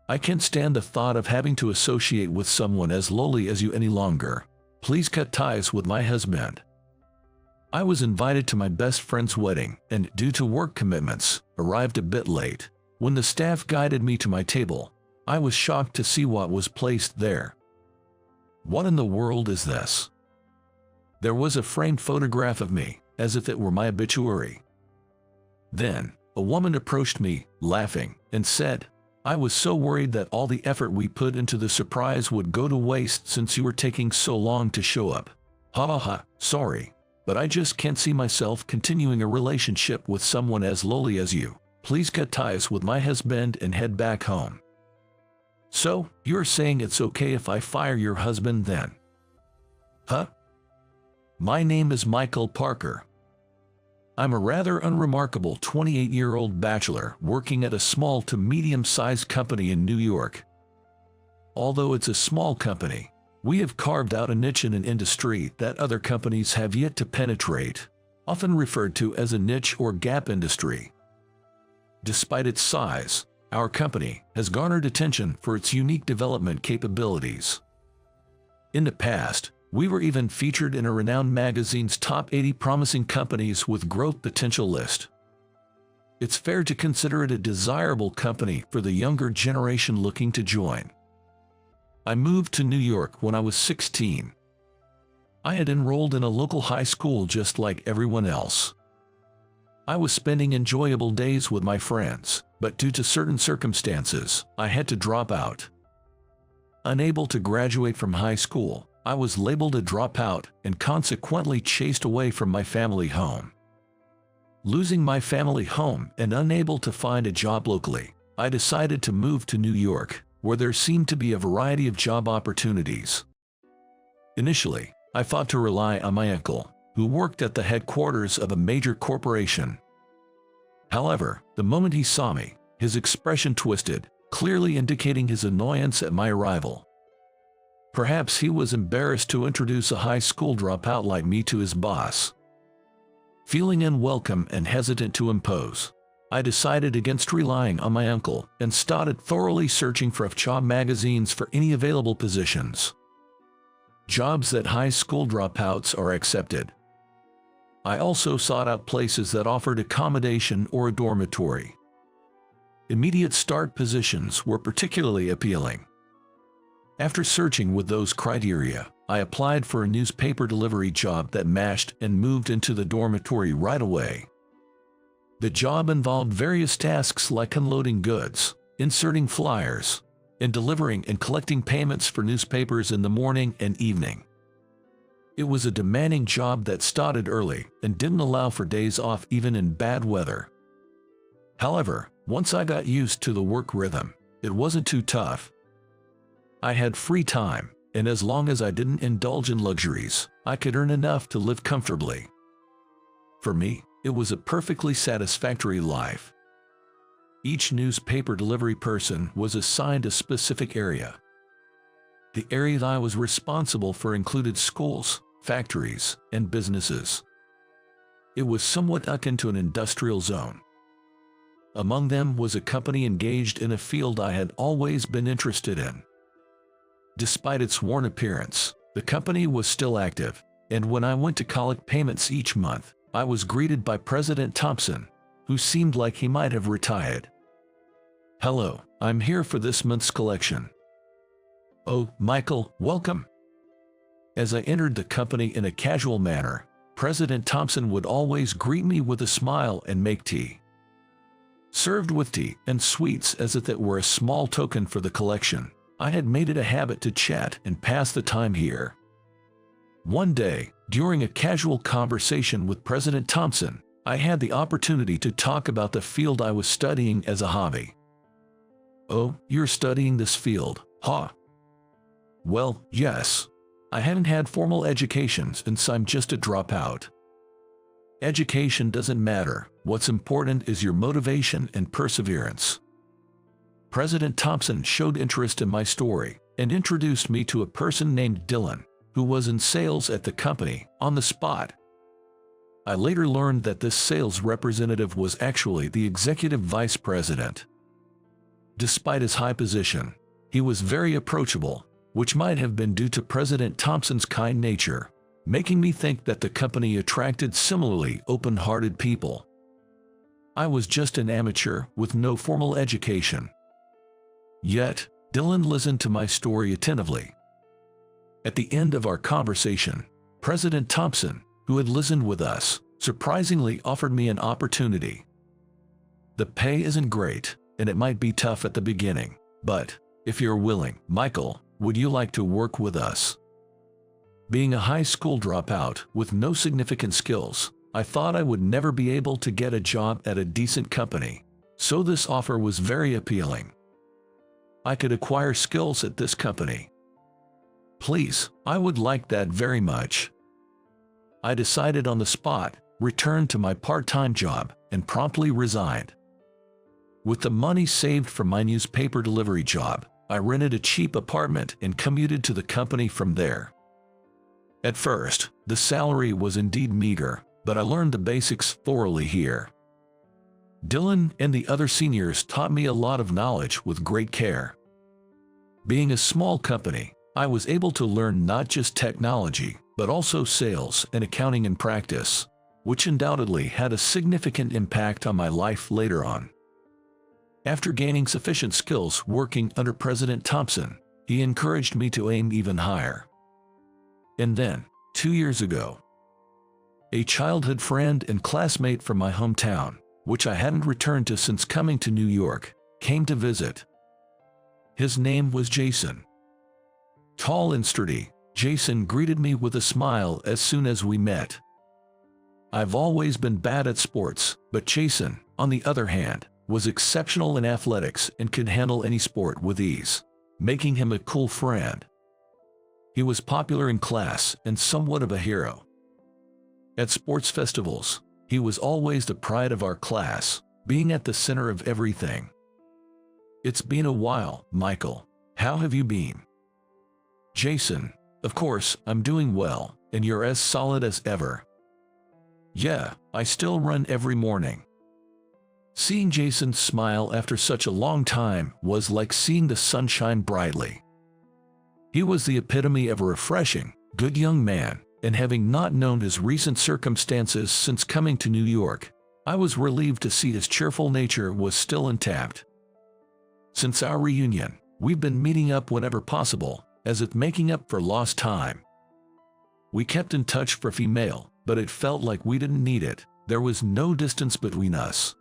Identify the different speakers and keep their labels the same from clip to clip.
Speaker 1: I can't stand the thought of having to associate with someone as lowly as you any longer. Please cut ties with my husband. I was invited to my best friend's wedding and, due to work commitments, arrived a bit late. When the staff guided me to my table, I was shocked to see what was placed there. What in the world is this? There was a framed photograph of me, as if it were my obituary. Then, a woman approached me, laughing, and said, "I was so worried that all the effort we put into the surprise would go to waste since you were taking so long to show up. Ha ha ha, sorry, but I just can't see myself continuing a relationship with someone as lowly as you. Please cut ties with my husband and head back home." So, you're saying it's okay if I fire your husband then? Huh? My name is Michael Parker. I'm a rather unremarkable 28-year-old bachelor working at a small to medium-sized company in New York. Although it's a small company, we have carved out a niche in an industry that other companies have yet to penetrate, often referred to as a niche or gap industry. Despite its size, our company has garnered attention for its unique development capabilities. In the past, we were even featured in a renowned magazine's top 80 promising companies with growth potential list. It's fair to consider it a desirable company for the younger generation looking to join. I moved to New York when I was 16. I had enrolled in a local high school just like everyone else. I was spending enjoyable days with my friends, but due to certain circumstances, I had to drop out. Unable to graduate from high school, I was labeled a dropout and consequently chased away from my family home. Losing my family home and unable to find a job locally, I decided to move to New York, where there seemed to be a variety of job opportunities. Initially, I thought to rely on my uncle, who worked at the headquarters of a major corporation. However, the moment he saw me, his expression twisted, clearly indicating his annoyance at my arrival. Perhaps he was embarrassed to introduce a high school dropout like me to his boss. Feeling unwelcome and hesitant to impose, I decided against relying on my uncle and started thoroughly searching for job magazines for any available positions. Jobs that high school dropouts are accepted. I also sought out places that offered accommodation or a dormitory. Immediate start positions were particularly appealing. After searching with those criteria, I applied for a newspaper delivery job that matched and moved into the dormitory right away. The job involved various tasks like unloading goods, inserting flyers, and delivering and collecting payments for newspapers in the morning and evening. It was a demanding job that started early and didn't allow for days off even in bad weather. However, once I got used to the work rhythm, it wasn't too tough. I had free time, and as long as I didn't indulge in luxuries, I could earn enough to live comfortably. For me, it was a perfectly satisfactory life. Each newspaper delivery person was assigned a specific area. The area I was responsible for included schools, factories, and businesses. It was somewhat akin to an industrial zone. Among them was a company engaged in a field I had always been interested in. Despite its worn appearance, the company was still active, and when I went to collect payments each month, I was greeted by President Thompson, who seemed like he might have retired. "Hello, I'm here for this month's collection." "Oh, Michael, welcome." As I entered the company in a casual manner, President Thompson would always greet me with a smile and make tea. Served with tea and sweets as if it were a small token for the collection, I had made it a habit to chat and pass the time here. One day, during a casual conversation with President Thompson, I had the opportunity to talk about the field I was studying as a hobby. "Oh, you're studying this field, huh?" "Well, yes. I haven't had formal education since I'm just a dropout." "Education doesn't matter. What's important is your motivation and perseverance." President Thompson showed interest in my story and introduced me to a person named Dylan, who was in sales at the company, on the spot. I later learned that this sales representative was actually the executive vice president. Despite his high position, he was very approachable, which might have been due to President Thompson's kind nature, making me think that the company attracted similarly open-hearted people. I was just an amateur with no formal education. Yet, Dylan listened to my story attentively. At the end of our conversation, President Thompson, who had listened with us, surprisingly offered me an opportunity. The pay isn't great, and it might be tough at the beginning, but if you're willing, Michael, would you like to work with us? Being a high school dropout with no significant skills, I thought I would never be able to get a job at a decent company, so this offer was very appealing. I could acquire skills at this company. Please, I would like that very much. I decided on the spot, returned to my part-time job, and promptly resigned. With the money saved from my newspaper delivery job, I rented a cheap apartment and commuted to the company from there. At first, the salary was indeed meager, but I learned the basics thoroughly here. Dylan and the other seniors taught me a lot of knowledge with great care. Being a small company, I was able to learn not just technology, but also sales and accounting in practice, which undoubtedly had a significant impact on my life later on. After gaining sufficient skills working under President Thompson, he encouraged me to aim even higher. And then, 2 years ago, a childhood friend and classmate from my hometown, which I hadn't returned to since coming to New York, came to visit. His name was Jason. Tall and sturdy, Jason greeted me with a smile as soon as we met. I've always been bad at sports, but Jason, on the other hand, was exceptional in athletics and could handle any sport with ease, making him a cool friend. He was popular in class and somewhat of a hero. At sports festivals, he was always the pride of our class, being at the center of everything. It's been a while, Michael. How have you been? Jason, of course, I'm doing well, and you're as solid as ever. Yeah, I still run every morning. Seeing Jason smile after such a long time was like seeing the sun shine brightly. He was the epitome of a refreshing, good young man, and having not known his recent circumstances since coming to New York, I was relieved to see his cheerful nature was still intact. Since our reunion, we've been meeting up whenever possible, as if making up for lost time. We kept in touch for female, but it felt like we didn't need it. There was no distance between us.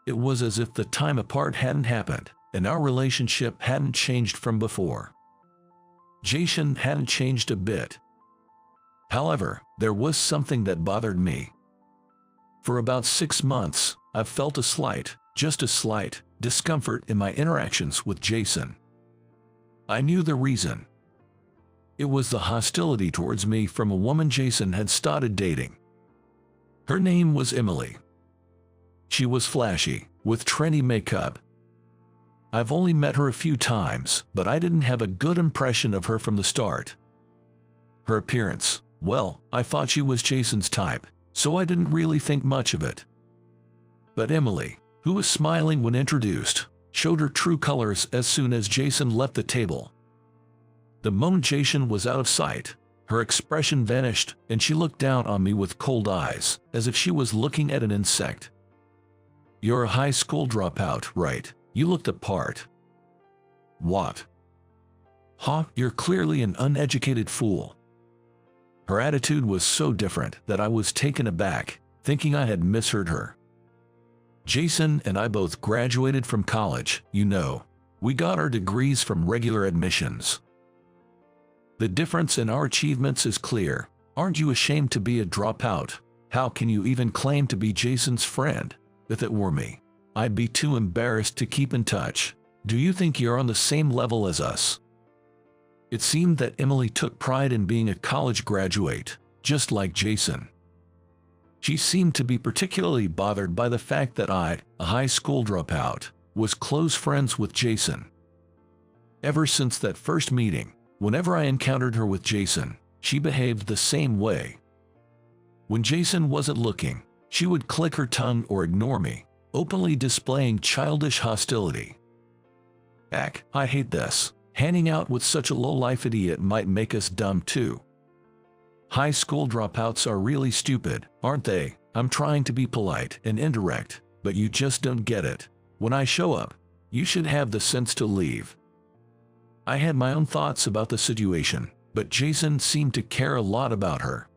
Speaker 1: It was as if the time apart hadn't happened, and our relationship hadn't changed from before. Jason hadn't changed a bit. However, there was something that bothered me. For about 6 months, I've felt a slight, just a slight, discomfort in my interactions with Jason. I knew the reason. It was the hostility towards me from a woman Jason had started dating. Her name was Emily. She was flashy, with trendy makeup. I've only met her a few times, but I didn't have a good impression of her from the start. Her appearance, well, I thought she was Jason's type, so I didn't really think much of it. But Emily, who was smiling when introduced, showed her true colors as soon as Jason left the table. The moment Jason was out of sight, her expression vanished and she looked down on me with cold eyes, as if she was looking at an insect. You're a high school dropout, right? You look the part. What? Huh? You're clearly an uneducated fool. Her attitude was so different that I was taken aback, thinking I had misheard her. Jason and I both graduated from college, you know. We got our degrees from regular admissions. The difference in our achievements is clear. Aren't you ashamed to be a dropout? How can you even claim to be Jason's friend? If it were me, I'd be too embarrassed to keep in touch. Do you think you're on the same level as us? It seemed that Emily took pride in being a college graduate, just like Jason. She seemed to be particularly bothered by the fact that I, a high school dropout, was close friends with Jason. Ever since that first meeting, whenever I encountered her with Jason, she behaved the same way. When Jason wasn't looking, she would click her tongue or ignore me, openly displaying childish hostility. Ack, I hate this. Hanging out with such a low-life idiot might make us dumb too. High school dropouts are really stupid, aren't they? I'm trying to be polite and indirect, but you just don't get it. When I show up, you should have the sense to leave. I had my own thoughts about the situation, but Jason seemed to care a lot about her.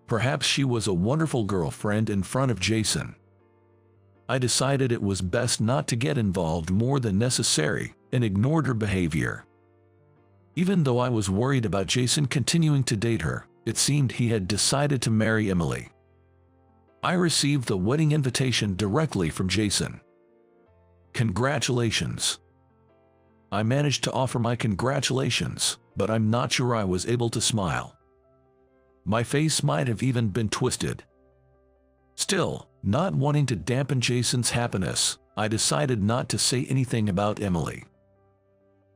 Speaker 1: Perhaps she was a wonderful girlfriend in front of Jason. I decided it was best not to get involved more than necessary and ignored her behavior. Even though I was worried about Jason continuing to date her, it seemed he had decided to marry Emily. I received the wedding invitation directly from Jason. Congratulations. I managed to offer my congratulations, but I'm not sure I was able to smile. My face might have even been twisted. Still, not wanting to dampen Jason's happiness, I decided not to say anything about Emily.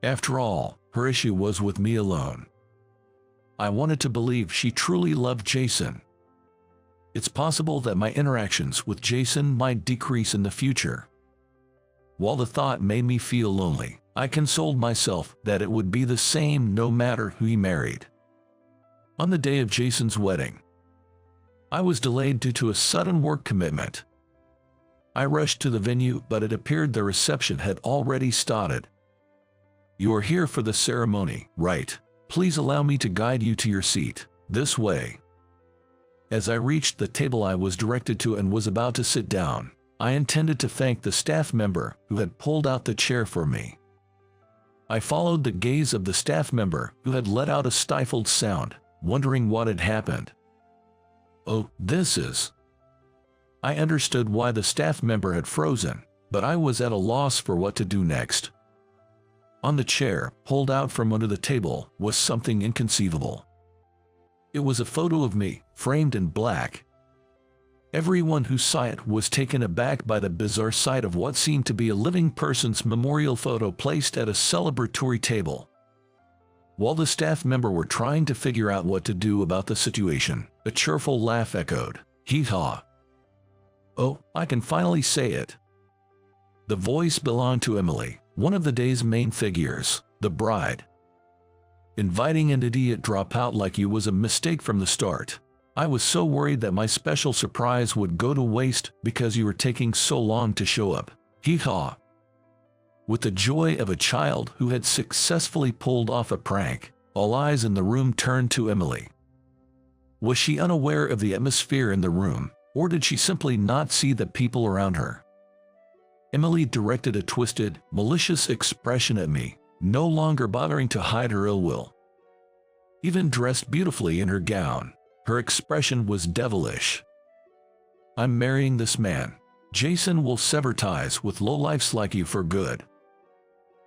Speaker 1: After all, her issue was with me alone. I wanted to believe she truly loved Jason. It's possible that my interactions with Jason might decrease in the future. While the thought made me feel lonely, I consoled myself that it would be the same no matter who he married. On the day of Jason's wedding, I was delayed due to a sudden work commitment. I rushed to the venue, but it appeared the reception had already started. You are here for the ceremony, right? Please allow me to guide you to your seat. This way. As I reached the table I was directed to and was about to sit down, I intended to thank the staff member who had pulled out the chair for me. I followed the gaze of the staff member who had let out a stifled sound, wondering what had happened. Oh, this is... I understood why the staff member had frozen, but I was at a loss for what to do next. On the chair, pulled out from under the table, was something inconceivable. It was a photo of me, framed in black. Everyone who saw it was taken aback by the bizarre sight of what seemed to be a living person's memorial photo placed at a celebratory table. While the staff member were trying to figure out what to do about the situation, a cheerful laugh echoed. Hee-haw. Oh, I can finally say it. The voice belonged to Emily, one of the day's main figures, the bride. Inviting an idiot dropout like you was a mistake from the start. I was so worried that my special surprise would go to waste because you were taking so long to show up. Hee-haw. With the joy of a child who had successfully pulled off a prank, all eyes in the room turned to Emily. Was she unaware of the atmosphere in the room, or did she simply not see the people around her? Emily directed a twisted, malicious expression at me, no longer bothering to hide her ill will. Even dressed beautifully in her gown, her expression was devilish. I'm marrying this man. Jason will sever ties with lowlifes like you for good.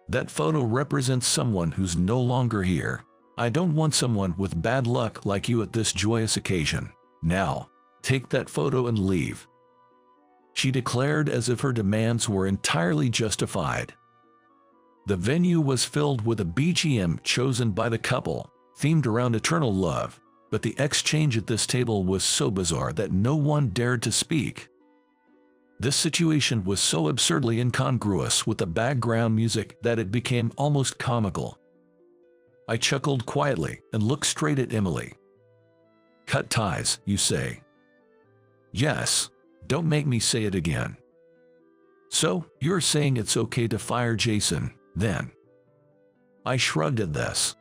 Speaker 1: That photo represents someone who's no longer here. I don't want someone with bad luck like you at this joyous occasion. Now, take that photo and leave. She declared as if her demands were entirely justified. The venue was filled with a BGM chosen by the couple, themed around eternal love, but the exchange at this table was so bizarre that no one dared to speak. This situation was so absurdly incongruous with the background music that it became almost comical. I chuckled quietly and looked straight at Emily. Cut ties, you say? Yes. Don't make me say it again. So, you're saying it's okay to fire Jason, then? I shrugged at this.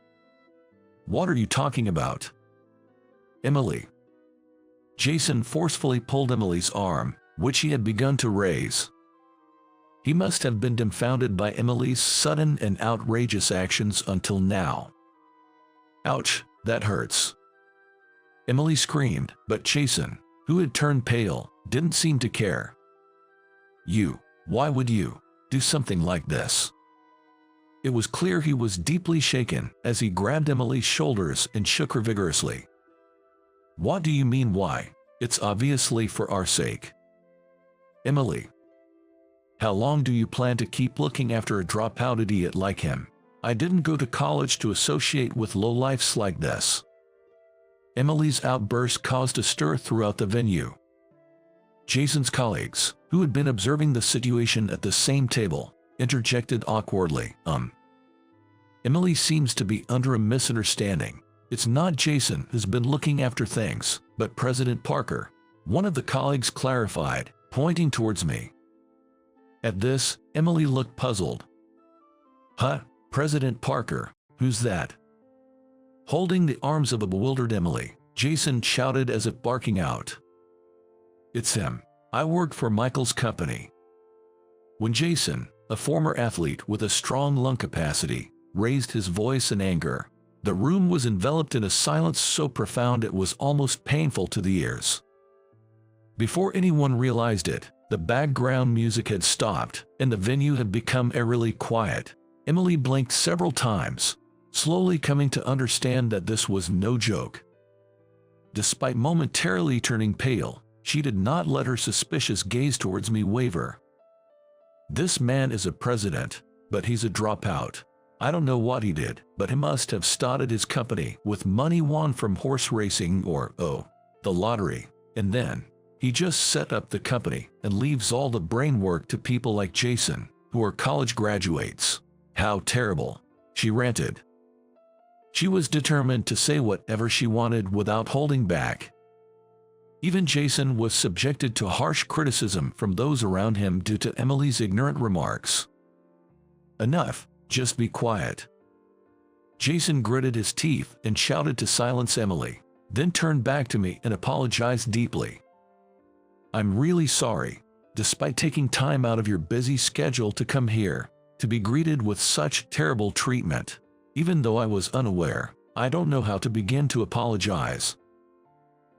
Speaker 1: What are you talking about? Emily. Jason forcefully pulled Emily's arm, which he had begun to raise. He must have been dumbfounded by Emily's sudden and outrageous actions until now. Ouch, that hurts. Emily screamed, but Jason, who had turned pale, didn't seem to care. Why would you do something like this? It was clear he was deeply shaken as he grabbed Emily's shoulders and shook her vigorously. What do you mean why? It's obviously for our sake. Emily. How long do you plan to keep looking after a dropout idiot like him? I didn't go to college to associate with lowlifes like this. Emily's outburst caused a stir throughout the venue. Jason's colleagues, who had been observing the situation at the same table, interjected awkwardly. Emily seems to be under a misunderstanding. It's not Jason who's been looking after things, but President Parker, one of the colleagues clarified, pointing towards me. At this, Emily looked puzzled. Huh? President Parker? Who's that? Holding the arms of a bewildered Emily, Jason shouted as if barking out. It's him. I work for Michael's company. When Jason, a former athlete with a strong lung capacity, raised his voice in anger, the room was enveloped in a silence so profound it was almost painful to the ears. Before anyone realized it, the background music had stopped and the venue had become eerily quiet. Emily blinked several times, slowly coming to understand that this was no joke. Despite momentarily turning pale, she did not let her suspicious gaze towards me waver. This man is a president, but he's a dropout. I don't know what he did, but he must have started his company with money won from horse racing or, the lottery. And then, he just set up the company and leaves all the brain work to people like Jason, who are college graduates. How terrible, she ranted. She was determined to say whatever she wanted without holding back. Even Jason was subjected to harsh criticism from those around him due to Emily's ignorant remarks. Enough. Just be quiet. Jason gritted his teeth and shouted to silence Emily, then turned back to me and apologized deeply. I'm really sorry, despite taking time out of your busy schedule to come here, to be greeted with such terrible treatment. Even though I was unaware, I don't know how to begin to apologize.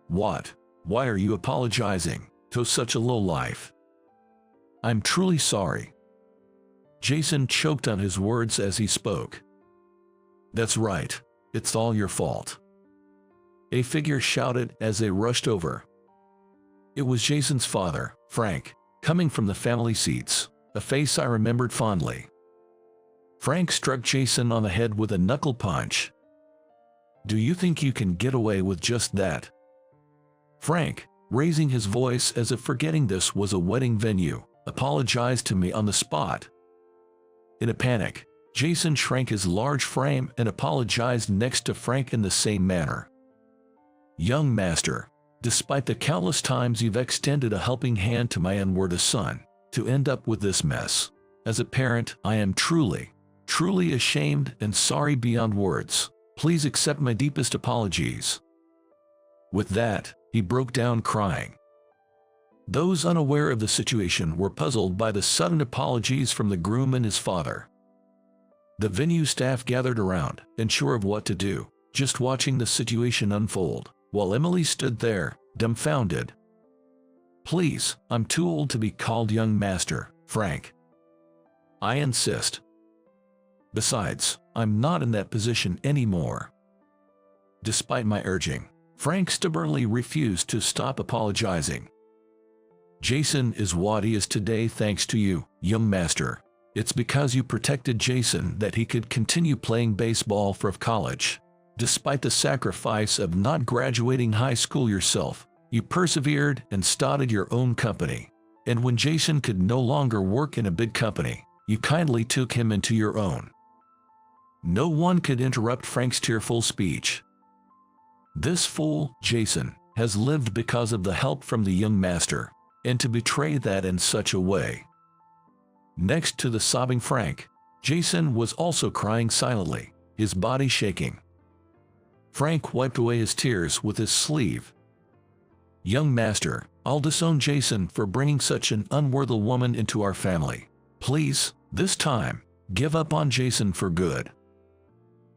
Speaker 1: What? Why are you apologizing to such a lowlife? I'm truly sorry. Jason choked on his words as he spoke. That's right, it's all your fault. A figure shouted as they rushed over. It was Jason's father, Frank, coming from the family seats, a face I remembered fondly. Frank struck Jason on the head with a knuckle punch. Do you think you can get away with just that? Frank, raising his voice as if forgetting this was a wedding venue, apologized to me on the spot. In a panic, Jason shrank his large frame and apologized next to Frank in the same manner. Young master, despite the countless times you've extended a helping hand to my unworthy son, to end up with this mess. As a parent, I am truly ashamed and sorry beyond words. Please accept my deepest apologies. With that, he broke down crying. Those unaware of the situation were puzzled by the sudden apologies from the groom and his father. The venue staff gathered around, unsure of what to do, just watching the situation unfold, while Emily stood there, dumbfounded. Please, I'm too old to be called young master, Frank. I insist. Besides, I'm not in that position anymore. Despite my urging, Frank stubbornly refused to stop apologizing. Jason is what he is today thanks to you, young master. It's because you protected Jason that he could continue playing baseball for college. Despite the sacrifice of not graduating high school yourself, you persevered and started your own company. And when Jason could no longer work in a big company, you kindly took him into your own. No one could interrupt Frank's tearful speech. This fool, Jason, has lived because of the help from the young master. And to betray that in such a way. Next to the sobbing Frank, Jason was also crying silently, his body shaking. Frank wiped away his tears with his sleeve. Young master, I'll disown Jason for bringing such an unworthy woman into our family. Please, this time, give up on Jason for good.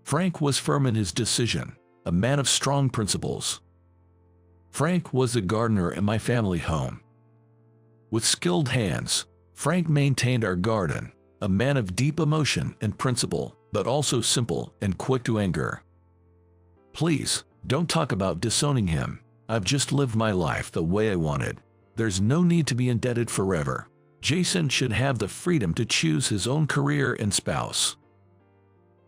Speaker 1: Frank was firm in his decision, a man of strong principles. Frank was the gardener in my family home. With skilled hands, Frank maintained our garden, a man of deep emotion and principle, but also simple and quick to anger. Please, don't talk about disowning him. I've just lived my life the way I wanted. There's no need to be indebted forever. Jason should have the freedom to choose his own career and spouse.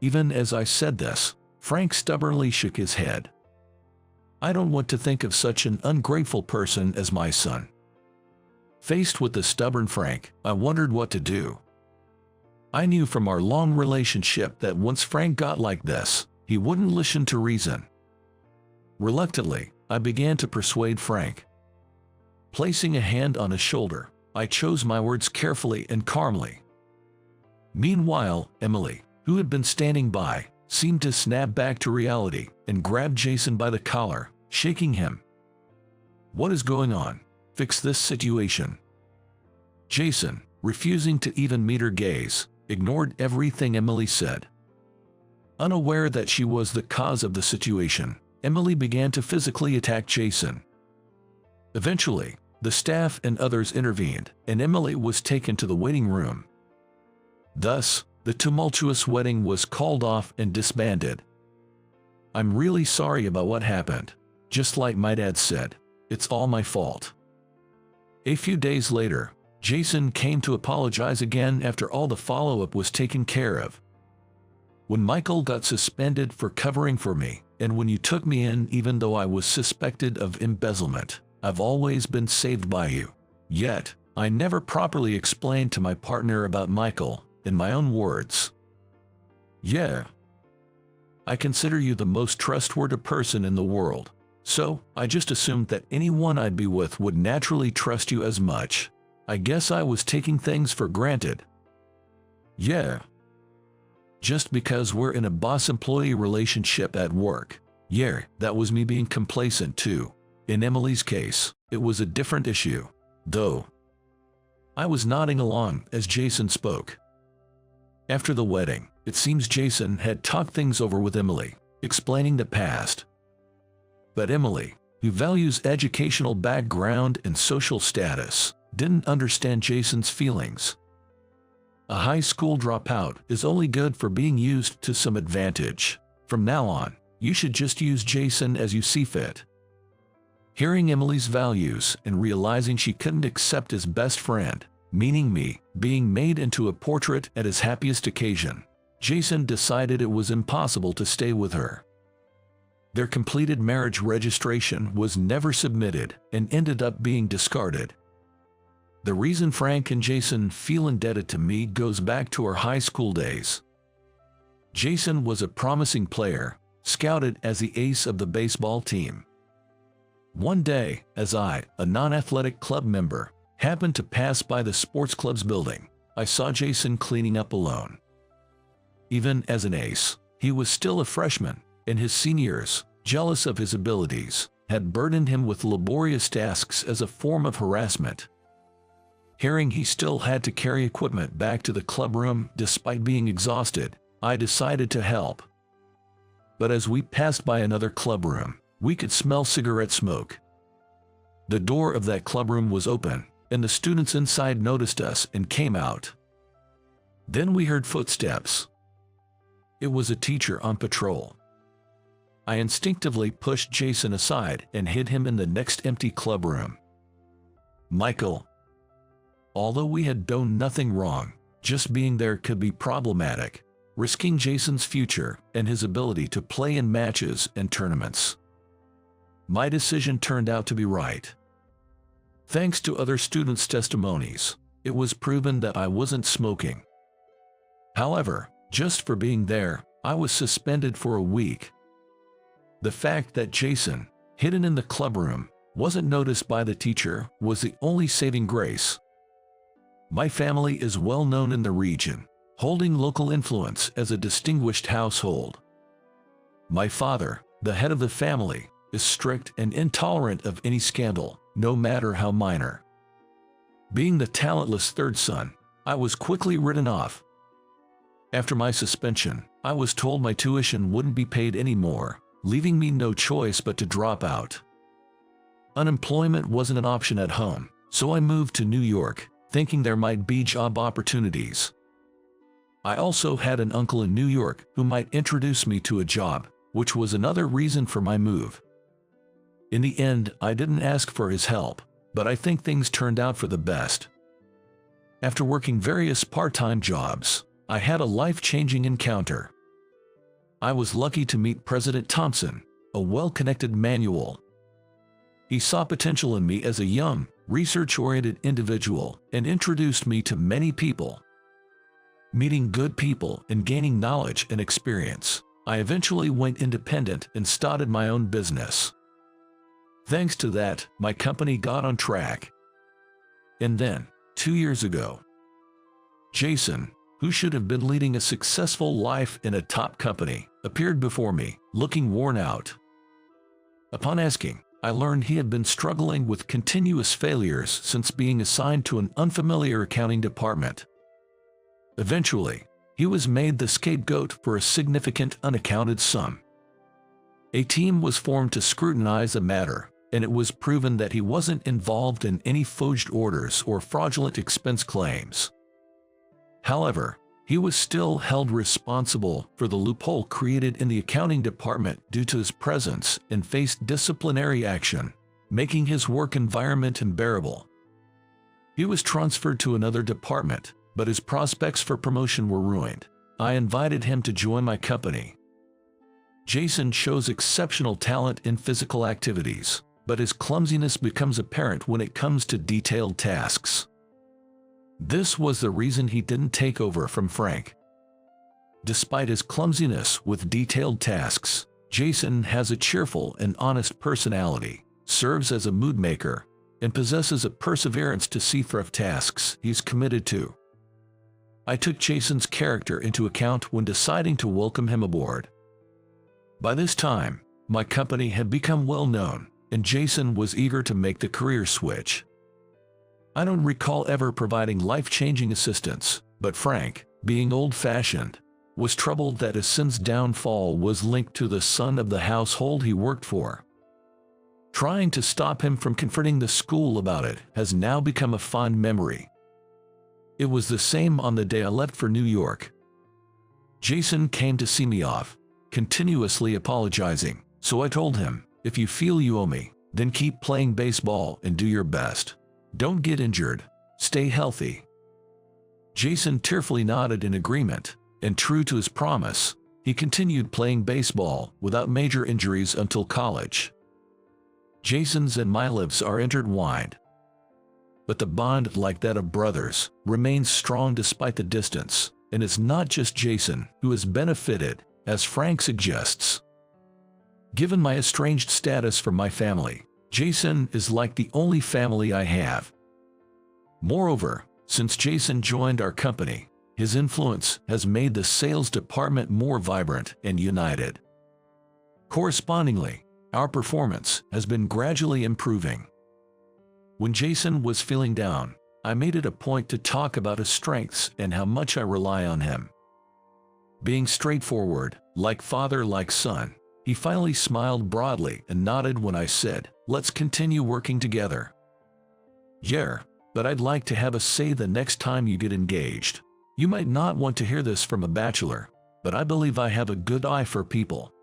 Speaker 1: Even as I said this, Frank stubbornly shook his head. I don't want to think of such an ungrateful person as my son. Faced with the stubborn Frank, I wondered what to do. I knew from our long relationship that once Frank got like this, he wouldn't listen to reason. Reluctantly, I began to persuade Frank. Placing a hand on his shoulder, I chose my words carefully and calmly. Meanwhile, Emily, who had been standing by, seemed to snap back to reality and grabbed Jason by the collar, shaking him. "What is going on? Fix this situation." Jason, refusing to even meet her gaze, ignored everything Emily said. Unaware that she was the cause of the situation, Emily began to physically attack Jason. Eventually, the staff and others intervened, and Emily was taken to the waiting room. Thus, the tumultuous wedding was called off and disbanded. "I'm really sorry about what happened. Just like my dad said, it's all my fault." A few days later, Jason came to apologize again after all the follow-up was taken care of. "When Michael got suspended for covering for me, and when you took me in even though I was suspected of embezzlement, I've always been saved by you. Yet, I never properly explained to my partner about Michael, in my own words. Yeah. I consider you the most trustworthy person in the world, so I just assumed that anyone I'd be with would naturally trust you as much. I guess I was taking things for granted." "Yeah. Just because we're in a boss-employee relationship at work. Yeah, that was me being complacent too. In Emily's case, it was a different issue, though." I was nodding along as Jason spoke. After the wedding, it seems Jason had talked things over with Emily, explaining the past. But Emily, who values educational background and social status, didn't understand Jason's feelings. A high school dropout is only good for being used to some advantage. From now on, you should just use Jason as you see fit. Hearing Emily's values and realizing she couldn't accept his best friend, meaning me, being made into a portrait at his happiest occasion, Jason decided it was impossible to stay with her. Their completed marriage registration was never submitted and ended up being discarded. The reason Frank and Jason feel indebted to me goes back to our high school days. Jason was a promising player, scouted as the ace of the baseball team. One day, as I, a non-athletic club member, happened to pass by the sports club's building, I saw Jason cleaning up alone. Even as an ace, he was still a freshman, and his seniors, jealous of his abilities, had burdened him with laborious tasks as a form of harassment. Hearing he still had to carry equipment back to the clubroom despite being exhausted, I decided to help. But as we passed by another clubroom, we could smell cigarette smoke. The door of that clubroom was open, and the students inside noticed us and came out. Then we heard footsteps. It was a teacher on patrol. I instinctively pushed Jason aside and hid him in the next empty clubroom. Michael. Although we had done nothing wrong, just being there could be problematic, risking Jason's future and his ability to play in matches and tournaments. My decision turned out to be right. Thanks to other students' testimonies, it was proven that I wasn't smoking. However, just for being there, I was suspended for a week. The fact that Jason, hidden in the clubroom, wasn't noticed by the teacher was the only saving grace. My family is well known in the region, holding local influence as a distinguished household. My father, the head of the family, is strict and intolerant of any scandal, no matter how minor. Being the talentless third son, I was quickly written off. After my suspension, I was told my tuition wouldn't be paid anymore, leaving me no choice but to drop out. Unemployment wasn't an option at home, so I moved to New York, thinking there might be job opportunities. I also had an uncle in New York who might introduce me to a job, which was another reason for my move. In the end, I didn't ask for his help, but I think things turned out for the best. After working various part-time jobs, I had a life-changing encounter. I was lucky to meet President Thompson, a well-connected manual. He saw potential in me as a young, research-oriented individual and introduced me to many people. Meeting good people and gaining knowledge and experience, I eventually went independent and started my own business. Thanks to that, my company got on track. And then, 2 years ago, Jason, who should have been leading a successful life in a top company, appeared before me, looking worn out. Upon asking, I learned he had been struggling with continuous failures since being assigned to an unfamiliar accounting department. Eventually, he was made the scapegoat for a significant unaccounted sum. A team was formed to scrutinize the matter, and it was proven that he wasn't involved in any forged orders or fraudulent expense claims. However, he was still held responsible for the loophole created in the accounting department due to his presence and faced disciplinary action, making his work environment unbearable. He was transferred to another department, but his prospects for promotion were ruined. I invited him to join my company. Jason shows exceptional talent in physical activities, but his clumsiness becomes apparent when it comes to detailed tasks. This was the reason he didn't take over from Frank. Despite his clumsiness with detailed tasks, Jason has a cheerful and honest personality, serves as a mood maker, and possesses a perseverance to see through tasks he's committed to. I took Jason's character into account when deciding to welcome him aboard. By this time, my company had become well known, and Jason was eager to make the career switch. I don't recall ever providing life-changing assistance, but Frank, being old-fashioned, was troubled that his son's downfall was linked to the son of the household he worked for. Trying to stop him from confronting the school about it has now become a fond memory. It was the same on the day I left for New York. Jason came to see me off, continuously apologizing, so I told him, "If you feel you owe me, then keep playing baseball and do your best. Don't get injured. Stay healthy." Jason tearfully nodded in agreement, and true to his promise, he continued playing baseball without major injuries until college. Jason's and my lives are intertwined. But the bond, like that of brothers, remains strong despite the distance, and it's not just Jason who has benefited, as Frank suggests. Given my estranged status from my family, Jason is like the only family I have. Moreover, since Jason joined our company, his influence has made the sales department more vibrant and united. Correspondingly, our performance has been gradually improving. When Jason was feeling down, I made it a point to talk about his strengths and how much I rely on him. Being straightforward, like father like son, he finally smiled broadly and nodded when I said, "Let's continue working together." "Yeah, but I'd like to have a say the next time you get engaged. You might not want to hear this from a bachelor, but I believe I have a good eye for people."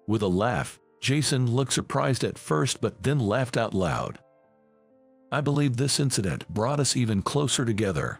Speaker 1: With a laugh, Jason looked surprised at first but then laughed out loud. I believe this incident brought us even closer together.